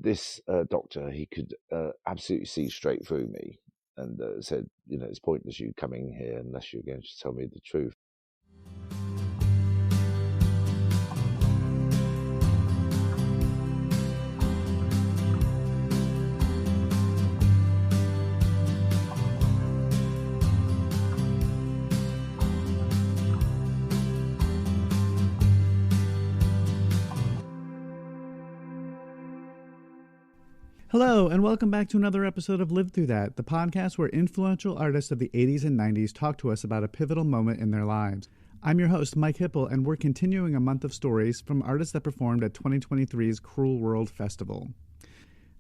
this doctor, he could absolutely see straight through me, and said, it's pointless you coming here unless you're going to tell me the truth. Hello, and welcome back to another episode of Live Through That, the podcast where influential artists of the 80s and 90s talk to us about a pivotal moment in their lives. I'm your host, Mike Hipple, and we're continuing a month of stories from artists that performed at 2023's Cruel World Festival.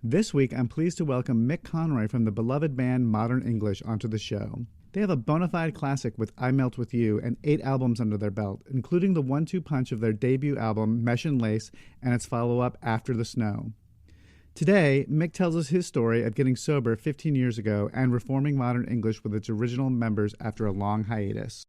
This week, I'm pleased to welcome Mick Conroy from the beloved band Modern English onto the show. They have a bona fide classic with I Melt With You and 8 albums under their belt, including the 1-2 punch of their debut album, Mesh and Lace, and its follow-up, After the Snow. Today, Mick tells us his story of getting sober 15 years ago and reforming Modern English with its original members after a long hiatus.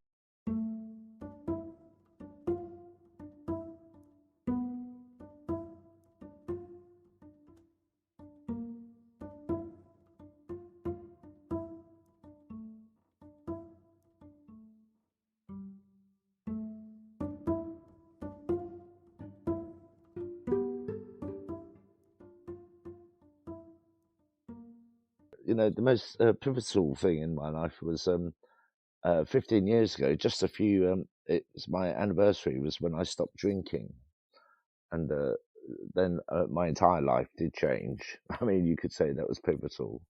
The most pivotal thing in my life was 15 years ago. Just a few. It was my anniversary was when I stopped drinking, and then my entire life did change. I mean, you could say that was pivotal.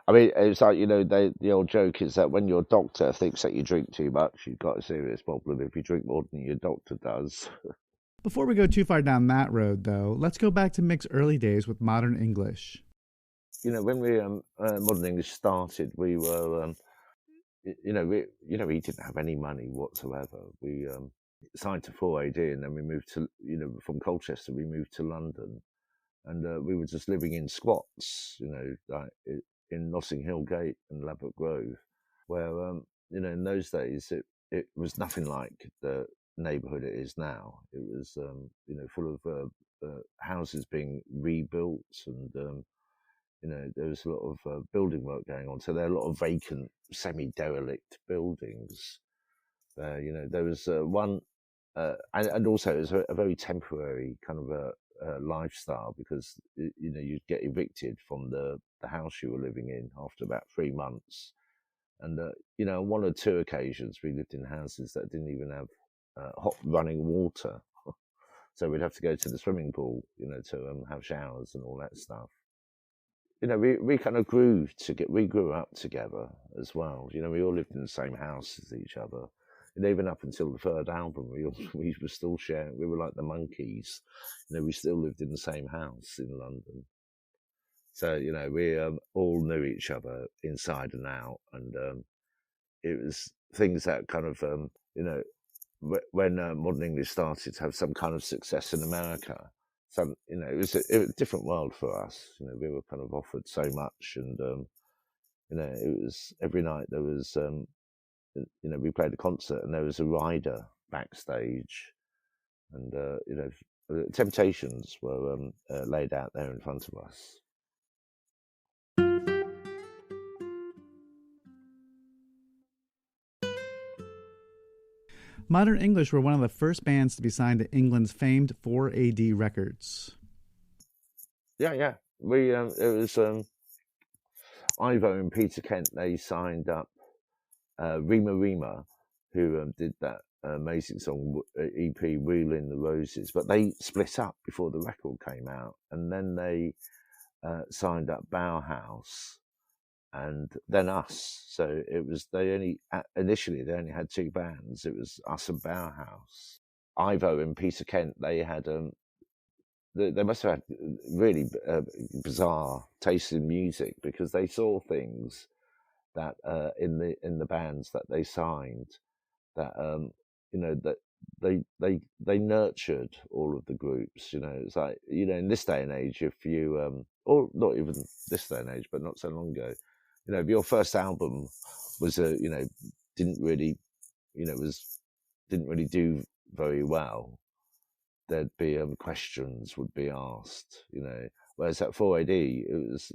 I mean, it's like the old joke is that when your doctor thinks that you drink too much, you've got a serious problem. If you drink more than your doctor does. Before we go too far down that road, though, let's go back to Mick's early days with Modern English. When we Modern English started, we were, we didn't have any money whatsoever. We signed to 4AD, and then we moved to, from Colchester, we moved to London, and we were just living in squats, like in Notting Hill Gate and Ladbroke Grove, where, in those days it was nothing like the neighbourhood it is now. It was, full of houses being rebuilt, and there was a lot of building work going on. So there are a lot of vacant, semi-derelict buildings. There was one, and also it was a very temporary kind of a lifestyle, because you'd get evicted from the house you were living in after about 3 months. And on 1 or 2 occasions we lived in houses that didn't even have hot running water. So we'd have to go to the swimming pool, to have showers and all that stuff. We kind of we grew up together as well. We all lived in the same house as each other. And even up until the third album, we were still sharing. We were like the monkeys. We still lived in the same house in London. So, we all knew each other inside and out. And it was things that kind of, when Modern English started to have some kind of success in America, it was a different world for us. We were kind of offered so much, and it was every night there was, we played a concert and there was a rider backstage, and Temptations were laid out there in front of us. Modern English were one of the first bands to be signed to England's famed 4AD Records. Yeah. We it was Ivo and Peter Kent. They signed up Rima, who did that amazing song EP "Wheeling the Roses," but they split up before the record came out, and then they signed up Bauhaus, and then us. So it was initially they only had 2 bands. It was us and Bauhaus. Ivo and Peter Kent, they had they must have had really bizarre taste in music, because they saw things that in the bands that they signed, that that they nurtured all of the groups. It's like, in this day and age, if you or not even this day and age, but not so long ago, if your first album was didn't really do very well, there'd be questions would be asked, Whereas at 4AD,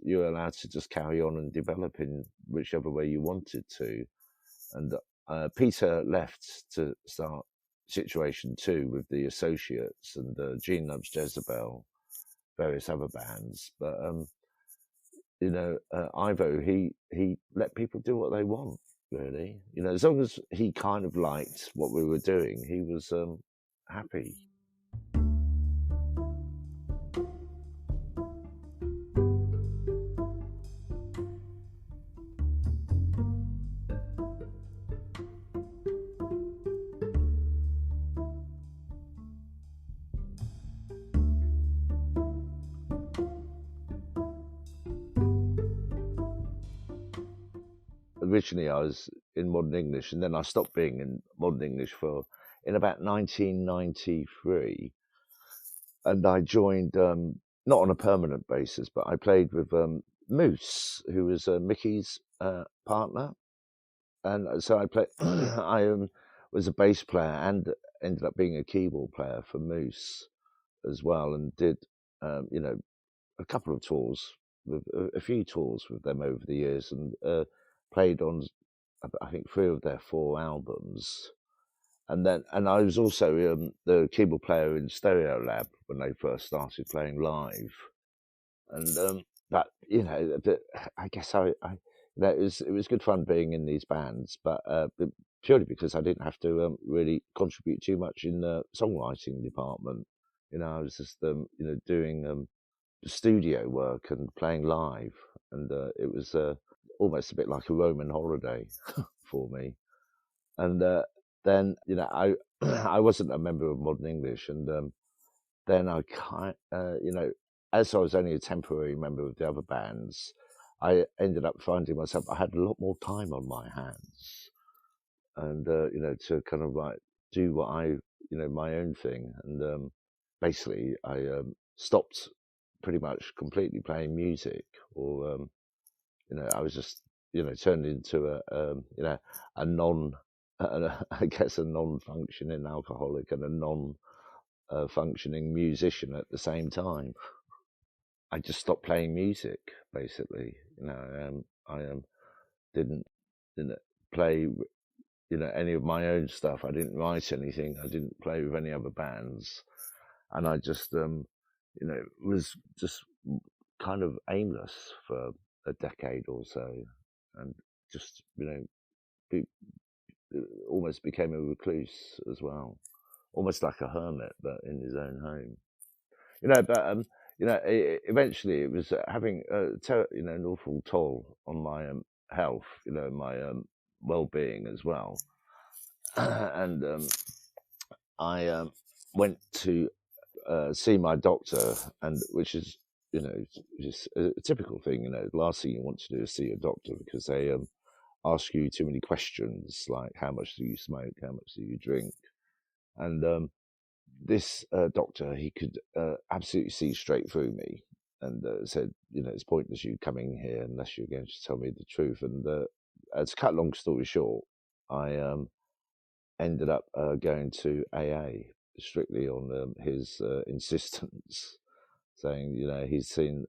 you were allowed to just carry on and develop in whichever way you wanted to. And Peter left to start Situation 2 with the Associates and Gene Loves Jezebel, various other bands. But Ivo, he let people do what they want, really. As long as he kind of liked what we were doing, he was happy. Originally, I was in modern English, and then I stopped being in modern English in about 1993, and I joined not on a permanent basis, but I played with Moose, who was Mickey's partner, and so I played. I was a bass player and ended up being a keyboard player for Moose as well, and did a couple of tours, with a few tours with them over the years, and played on I think 3 of their 4 albums. And I was also the keyboard player in Stereo Lab when they first started playing live. And but I guess it was good fun being in these bands, but purely because I didn't have to really contribute too much in the songwriting department. I was just doing studio work and playing live, and it was almost a bit like a Roman holiday for me. And then I I wasn't a member of Modern English, and then I as I was only a temporary member of the other bands, I ended up finding myself I had a lot more time on my hands, and to kind of like do what my own thing, and basically I stopped pretty much completely playing music, or I was just turned into a non I guess a non-functioning alcoholic and a non-functioning musician at the same time. I just stopped playing music, basically. I didn't play any of my own stuff. I didn't write anything. I didn't play with any other bands, and I just was just kind of aimless for a decade or so, and just almost became a recluse as well, almost like a hermit, but in his own home. But eventually it was having an awful toll on my health, my well-being as well, and I went to see my doctor, and which is just a typical thing. The last thing you want to do is see a doctor, because they ask you too many questions, like how much do you smoke, how much do you drink, and this doctor, he could absolutely see straight through me, and said, it's pointless you coming here unless you're going to tell me the truth. And to cut a long story short, I ended up going to AA strictly on his insistence, saying, he's seen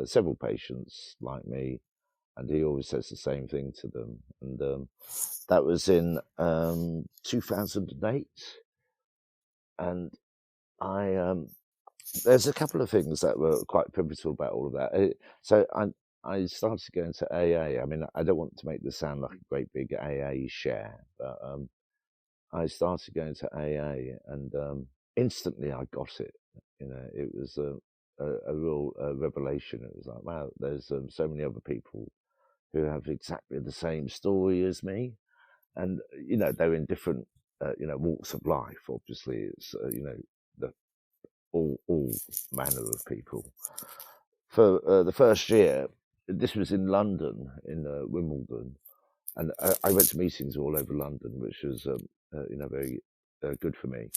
several patients like me, and he always says the same thing to them. And that was in 2008. And there's a couple of things that were quite pivotal about all of that. So I started going to AA. I mean, I don't want to make this sound like a great big AA share, but I started going to AA, and instantly I got it. It was a real revelation. It was like, wow, there's so many other people who have exactly the same story as me, and they're in different walks of life. Obviously, it's all manner of people. For the first year, this was in London, in Wimbledon, and I went to meetings all over London, which was very good for me.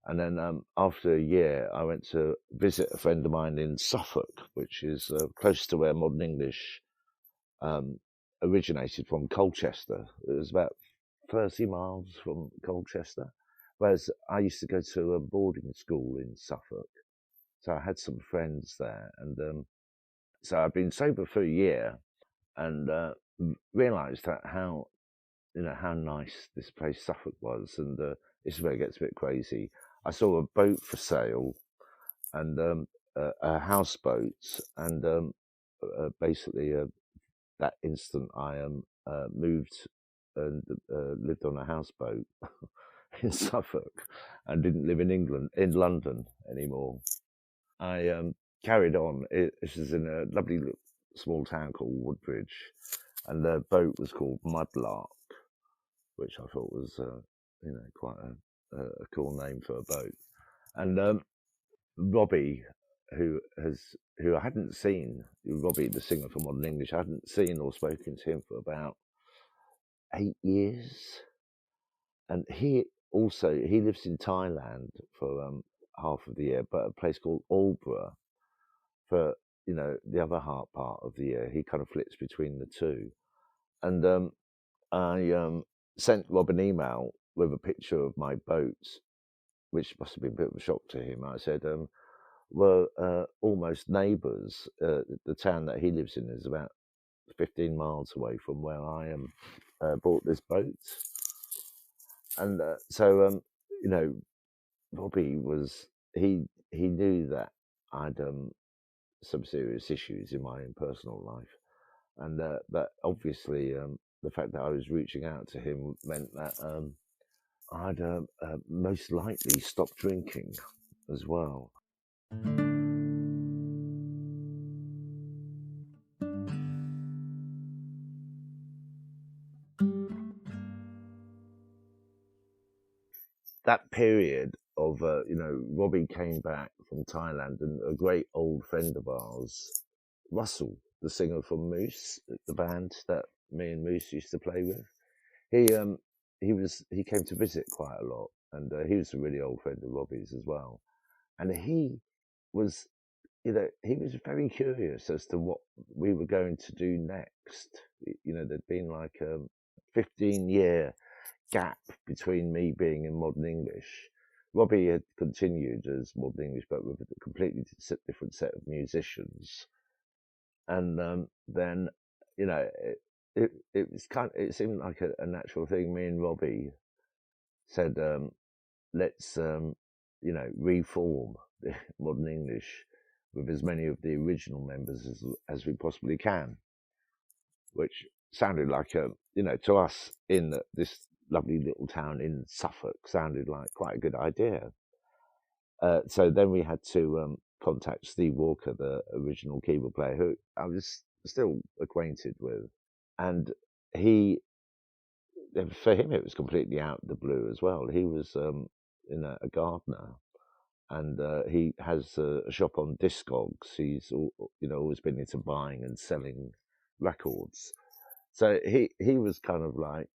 And then after a year, I went to visit a friend of mine in Suffolk, which is close to where Modern English originated from, Colchester. It was about 30 miles from Colchester, whereas I used to go to a boarding school in Suffolk. So I had some friends there, and So I've been sober for a year, and realised that how how nice this place Suffolk was, and this is where it gets a bit crazy. I saw a boat for sale, and a houseboat, and basically that instant I moved and lived on a houseboat in Suffolk, and didn't live in England, in London anymore. I carried on. This is in a lovely small town called Woodbridge, and the boat was called Mudlark, which I thought was quite a cool name for a boat. And Robbie, who I hadn't seen, Robbie, the singer from Modern English, I hadn't seen or spoken to him for about 8 years, and he lives in Thailand for half of the year, but a place called Albury for the other part of the year. He kind of flits between the two, and I sent Rob an email with a picture of my boat, which must have been a bit of a shock to him. I said, we're almost neighbours. The town that he lives in is about 15 miles away from where I bought this boat. And so, Robbie he knew that I'd some serious issues in my own personal life. And but obviously, the fact that I was reaching out to him meant that I'd most likely stop drinking as well. That period of, Robbie came back from Thailand, and a great old friend of ours, Russell, the singer from Moose, the band that me and Moose used to play with, he came to visit quite a lot, and he was a really old friend of Robbie's as well, and he was very curious as to what we were going to do next. There'd been like a 15-year gap between me being in Modern English. Robbie had continued as Modern English, but with a completely different set of musicians. And then, it was it seemed like a natural thing. Me and Robbie said, let's, reform Modern English with as many of the original members as we possibly can, which sounded like to us in this lovely little town in Suffolk, sounded like quite a good idea. So then we had to contact Steve Walker, the original keyboard player, who I was still acquainted with, and for him it was completely out of the blue as well. He was a gardener, and he has a shop on Discogs. He's always been into buying and selling records, so he was kind of like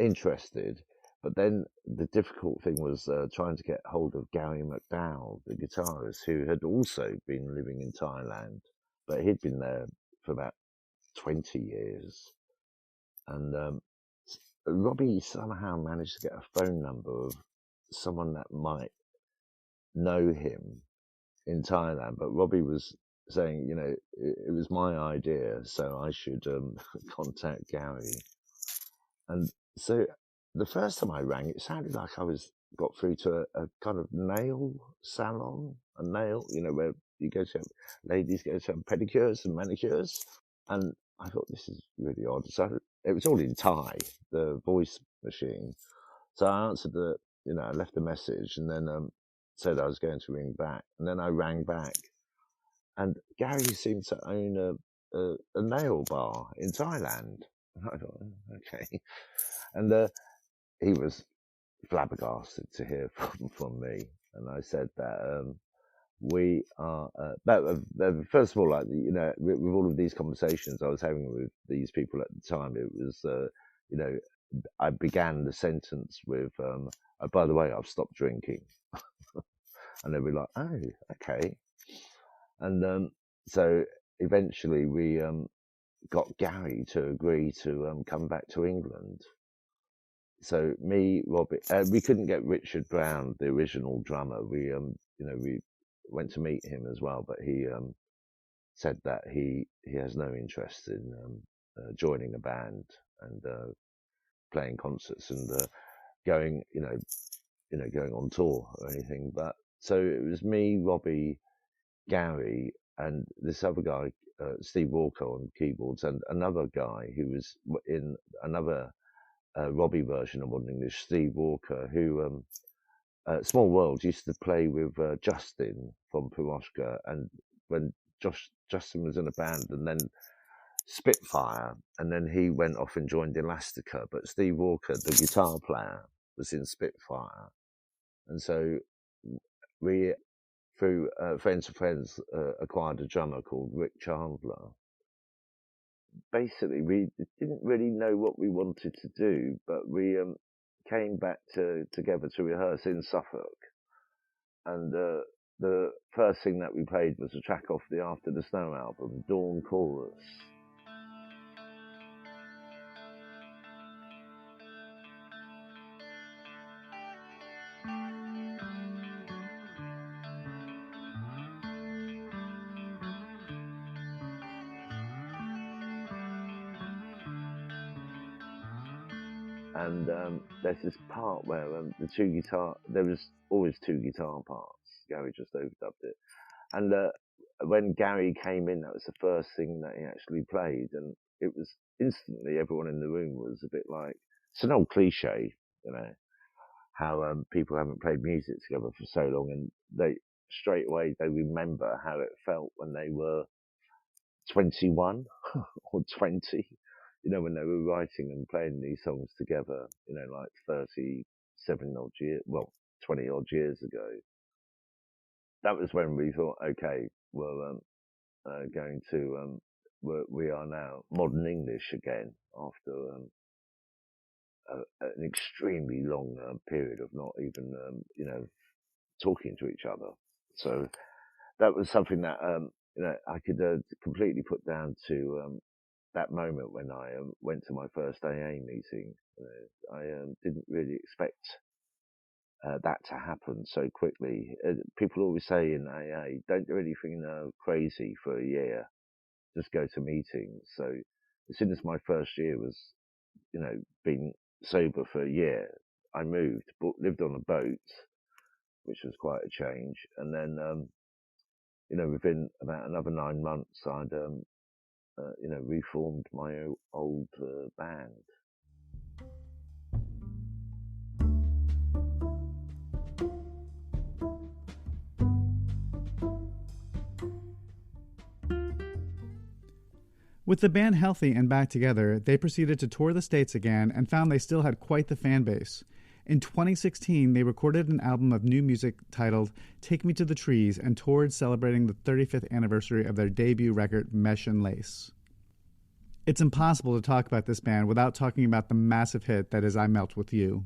interested. But then the difficult thing was trying to get hold of Gary McDowell, the guitarist, who had also been living in Thailand, but he'd been there for about 20 years. And Robbie somehow managed to get a phone number of someone that might know him in Thailand, but Robbie was saying, it was my idea, so I should contact Gary. And so the first time I rang, it sounded like I got through to a kind of nail salon, where ladies go to have pedicures and manicures. And I thought, this is really odd. So it was all in Thai, the voice machine. So I answered I left a message, and then said I was going to ring back. And then I rang back, and Gary seemed to own a nail bar in Thailand. And I thought, okay. And he was flabbergasted to hear from me. And I said that we are, first of all, like, with all of these conversations I was having with these people at the time, it was, I began the sentence with, oh, by the way, I've stopped drinking. And they'd be like, oh, okay. And so eventually we got Gary to agree to come back to England. So me, Robbie, we couldn't get Richard Brown, the original drummer. We went to meet him as well, but he said that he has no interest in joining a band and playing concerts and going, going on tour or anything. But so it was me, Robbie, Gary, and this other guy, Steve Walker on keyboards, and another guy who was in another Robbie version of Modern English, Steve Walker, who Small World used to play with Justin from Piroshka, and when Justin was in a band, and then Spitfire, and then he went off and joined Elastica, but Steve Walker, the guitar player, was in Spitfire, and so we, through Friends of Friends, acquired a drummer called Rick Chandler. Basically, we didn't really know what we wanted to do, but we came back together to rehearse in Suffolk, and the first thing that we played was a track off the After the Snow album, Dawn Chorus. And there's this part where there was always two guitar parts. Gary just overdubbed it. And when Gary came in, that was the first thing that he actually played. And it was instantly, everyone in the room was a bit like, it's an old cliche, how people haven't played music together for so long. And they straight away, they remember how it felt when they were 21 or 20, when they were writing and playing these songs together, like 37 odd years, 20 odd years ago. That was when we thought, okay, we're going to, we are now modern English again after an extremely long period of not even, talking to each other. So that was something that, I could completely put down to that moment when I went to my first AA meeting. I didn't really expect that to happen so quickly. People always say in AA, don't do anything crazy for a year, just go to meetings. So as soon as my first year was, being sober for a year, I moved, lived on a boat, which was quite a change. And then, within about another 9 months, I'd reformed my old band. With the band healthy and back together, they proceeded to tour the States again and found they still had quite the fan base. In 2016, they recorded an album of new music titled Take Me to the Trees and toured celebrating the 35th anniversary of their debut record, Mesh and Lace. It's impossible to talk about this band without talking about the massive hit that is I Melt With You.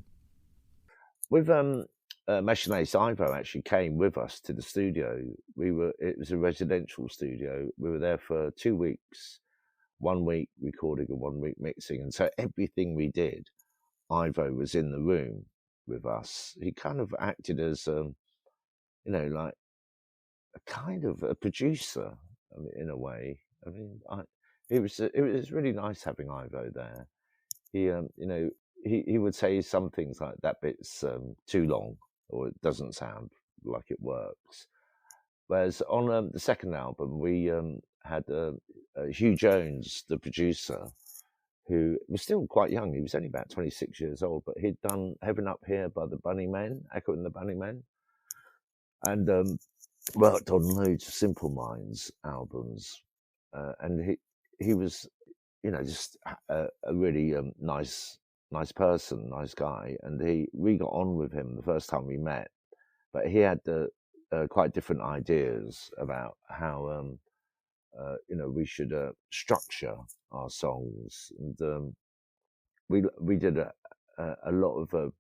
With Mesh and Lace, Ivo actually came with us to the studio. It was a residential studio. We were there for 2 weeks, 1 week recording and 1 week mixing. And so everything we did, Ivo was in the room with us. He kind of acted as, like a kind of a producer, in a way. It was really nice having Ivo there. He, he would say some things like, that bit's too long, or it doesn't sound like it works. Whereas on the second album, we had Hugh Jones, the producer, who was still quite young. He was only about 26 years old, but he'd done Heaven Up Here by the Bunnymen, Echo and the Bunnymen, and worked on loads of Simple Minds albums. And he was, just a really nice person, nice guy. And we got on with him the first time we met, but he had quite different ideas about how, we should structure our songs. And we did a lot of,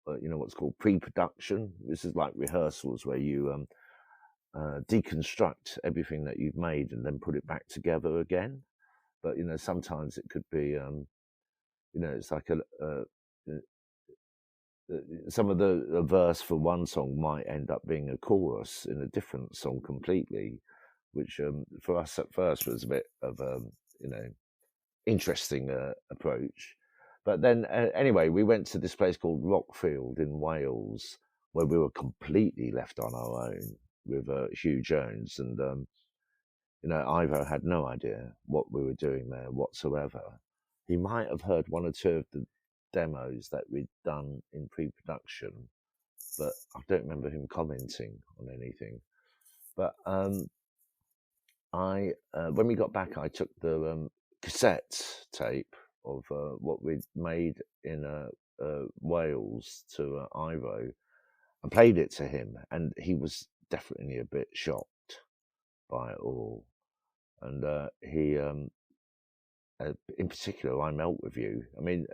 what's called pre-production. This is like rehearsals where you deconstruct everything that you've made and then put it back together again. But, sometimes it could be, it's like some of the verse for one song might end up being a chorus in a different song completely, which for us at first was a bit of interesting approach. But then anyway, we went to this place called Rockfield in Wales, where we were completely left on our own with Hugh Jones, and Ivo had no idea what we were doing there whatsoever. He might have heard one or two of the demos that we'd done in pre-production, but I don't remember him commenting on anything. But when we got back, I took the cassette tape of what we'd made in Wales to Ivo and played it to him, and he was definitely a bit shocked by it all. And he, in particular, I Melt With You. I mean,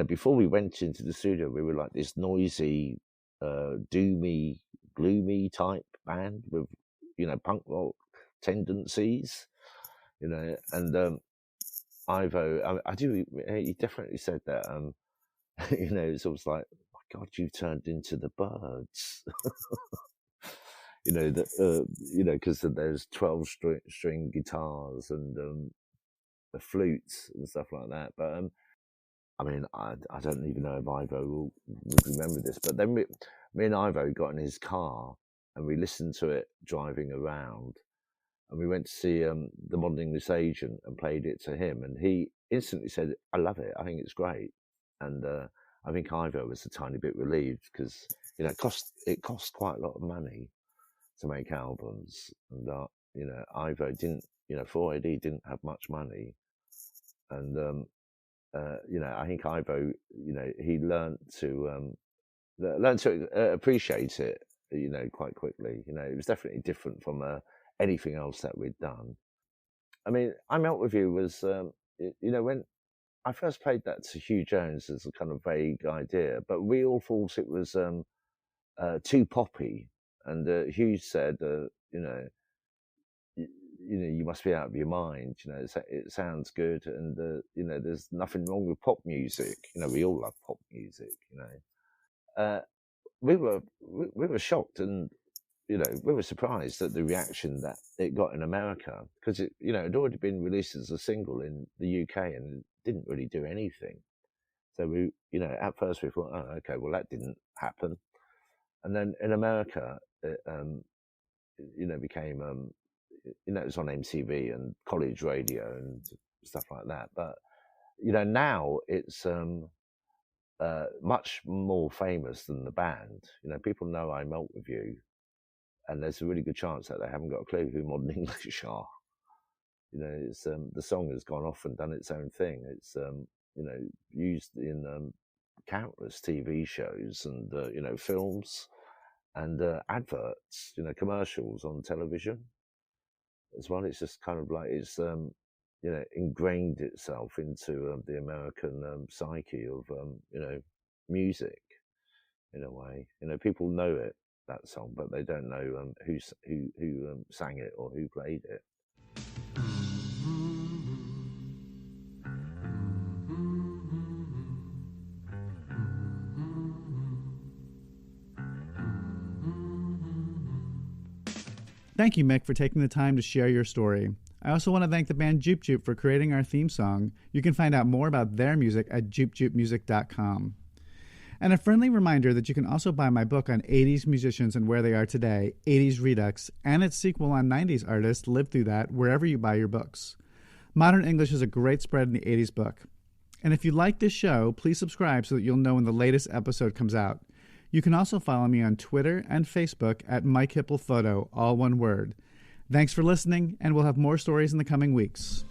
before we went into the studio, we were like this noisy, doomy, gloomy type band with, punk rock tendencies, and Ivo, he definitely said that, it's almost like, oh my God, you've turned into the Birds. Because there's 12-string guitars and the flutes and stuff like that. But I don't even know if Ivo would remember this. But then me and Ivo got in his car and we listened to it driving around, and we went to see the Modern English Agent and played it to him, and he instantly said, "I love it. I think it's great." And I think Ivo was a tiny bit relieved because it cost quite a lot of money to make albums, and Ivo didn't, 4AD didn't have much money, and I think Ivo, he learned to appreciate it, quite quickly. It was definitely different from anything else that we'd done. I mean, I Melt With You was, when I first played that to Hugh Jones as a kind of vague idea, but we all thought it was too poppy. And Hugh said, you must be out of your mind. It sounds good, and there's nothing wrong with pop music. We all love pop music. We were shocked, and we were surprised at the reaction that it got in America, because it had already been released as a single in the UK and it didn't really do anything. So we, at first we thought, oh, okay, well that didn't happen. And then in America, it, became, it was on MTV and college radio and stuff like that. But, now it's much more famous than the band. People know I Melt With You, and there's a really good chance that they haven't got a clue who Modern English are. It's the song has gone off and done its own thing. It's used in countless TV shows and films and adverts, commercials on television as well. It's just kind of like it's ingrained itself into the American psyche of music in a way. People know it, that song, but they don't know who sang it or who played it. Thank you, Mick, for taking the time to share your story. I also want to thank the band Joop Joop for creating our theme song. You can find out more about their music at joopjoopmusic.com. And a friendly reminder that you can also buy my book on 80s musicians and where they are today, 80s Redux, and its sequel on 90s artists, Live Through That, wherever you buy your books. Modern English is a great spread in the 80s book. And if you like this show, please subscribe so that you'll know when the latest episode comes out. You can also follow me on Twitter and Facebook at Mike Hipple Photo, all one word. Thanks for listening, and we'll have more stories in the coming weeks.